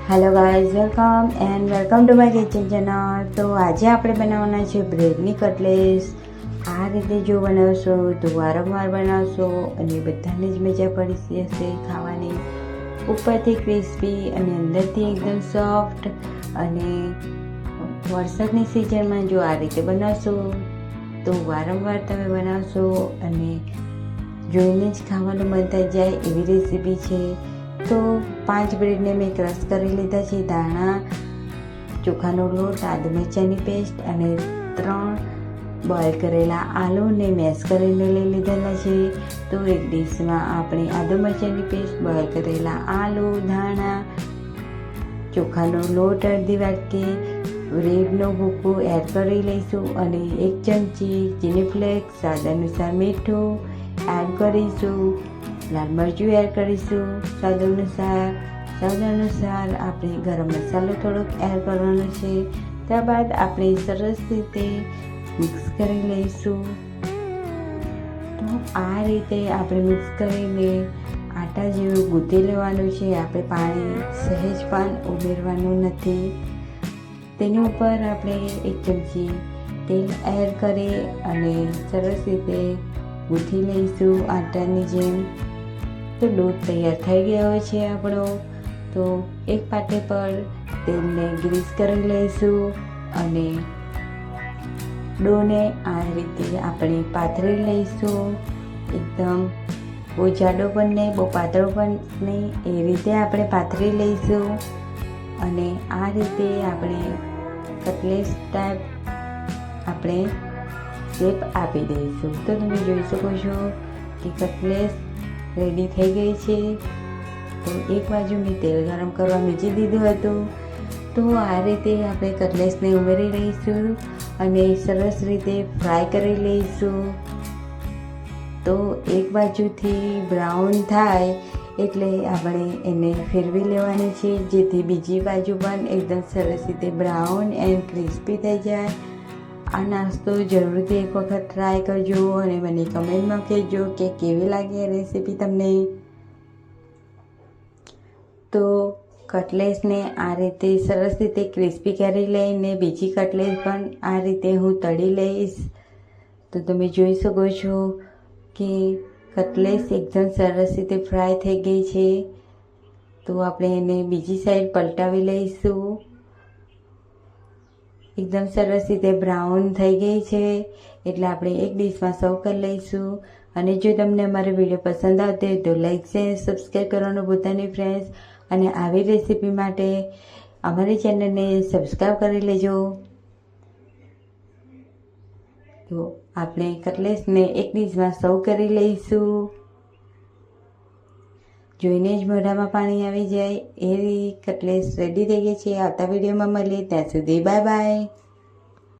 Hello guys, welcome to my kitchen channel. તો આજે આપણે બનાવવાના છે બ્રેડની કટલેસ। આ રીતે જો બનાવશો તો વારંવાર બનાવશો અને બધાને જ મજા પડી જશે ખાવાની। ઉપરથી ક્રિસ્પી અને અંદરથી એકદમ સોફ્ટ। અને વરસાદની સિઝનમાં જો આ રીતે બનાવશો તો વારંવાર તમે બનાવશો અને જોઈને જ ખાવાનું મન થઈ જાય એવી રેસીપી છે। તો 5 બ્રેડને મેં ક્રશ કરી લીધા છે, ધાણા, ચોખાનો લોટ, આદુ મરચાંની પેસ્ટ અને 3 બોઇલ કરેલા આલુને મેશ કરીને લઈ લીધેલા છે। તો એક ડીશમાં આપણે આદુ મરચાંની પેસ્ટ, બોઇલ કરેલા આલુ, ધાણા, ચોખાનો લોટ અડધી વાટકી, બ્રેડનો ભૂકો એડ કરી લઈશું અને 1 ચમચી ચીલી ફ્લેક્સ, સ્વાદ અનુસાર મીઠું એડ કરીશું, લાલ મરચું એડ કરીશું સ્વાદ અનુસાર આપણે ગરમ મસાલો થોડોક એડ કરવાનો છે। ત્યારબાદ આપણે સરસ રીતે મિક્સ કરી લઈશું। તો આ રીતે આપણે મિક્સ કરીને આટા જેવું ગૂંથી લેવાનું છે। આપણે પાણી સહેજ પણ ઉમેરવાનું નથી। તેની ઉપર આપણે 1 ચમચી તેલ એડ કરી અને સરસ રીતે ગૂંથી લઈશું આટાની જેમ। તો લોટ તૈયાર થઈ ગયો છે આપણો। તો એક પાટે પર તેલને ગ્રીસ કરી લઈશું અને ડોને આ રીતે આપણે પાથરી લઈશું। એકદમ બહુ જાડો પણ નહીં, બહુ પાતળો પણ નહીં, એ રીતે આપણે પાથરી લઈશું અને આ રીતે આપણે કટલેસ ટાઈપ આપણે શેપ આપી દઈશું। તો તમે જોઈ શકો છો કે કટલેસ રેડી થઈ ગઈ છે। તો એક બાજુ મેં તેલ ગરમ કરવા મૂકી દીધું હતું। તો આ રીતે આપણે કટલેસને ઉમેરી લઈશું અને સરસ રીતે ફ્રાય કરી લઈશું। તો એક બાજુથી બ્રાઉન થાય એટલે આપણે એને ફેરવી લેવાની છે, જેથી બીજી બાજુ પણ એકદમ સરસ રીતે બ્રાઉન એન્ડ ક્રિસ્પી થઈ જાય। આ નાસ્તો જરૂરથી એક વખત ટ્રાય કરજો અને મને કમેન્ટમાં કહેજો કે કેવી લાગી આ રેસીપી તમને। તો કટલેસને આ રીતે સરસ રીતે ક્રિસ્પી કરી લઈને બીજી કટલેસ પણ આ રીતે હું તળી લઈશ। તો તમે જોઈ શકો છો કે કટલેસ એકદમ સરસ રીતે ફ્રાય થઈ ગઈ છે। તો આપણે એને બીજી સાઈડ પલટાવી લઈશું। એકદમ સરસ રીતે બ્રાઉન થઈ ગઈ છે એટલે આપણે એક ડીશમાં સર્વ કરી લઈશું। અને જો તમને અમારો વિડીયો પસંદ આવતો હોય તો લાઈક, શેર, સબસ્ક્રાઈબ કરવાનું ભૂલતા નહીં ફ્રેન્ડ્સ। અને આવી રેસીપી માટે અમારી ચેનલને સબસ્ક્રાઈબ કરી લેજો। તો આપણે કટલેસને એક ડીશમાં સર્વ કરી લઈશું। જોઈને જ મોઢામાં પાણી આવી જાય એવી કટલેસ રેડી થઈ ગઈ છે। આવતા વિડીયોમાં મળીએ, ત્યાં સુધી બાય બાય।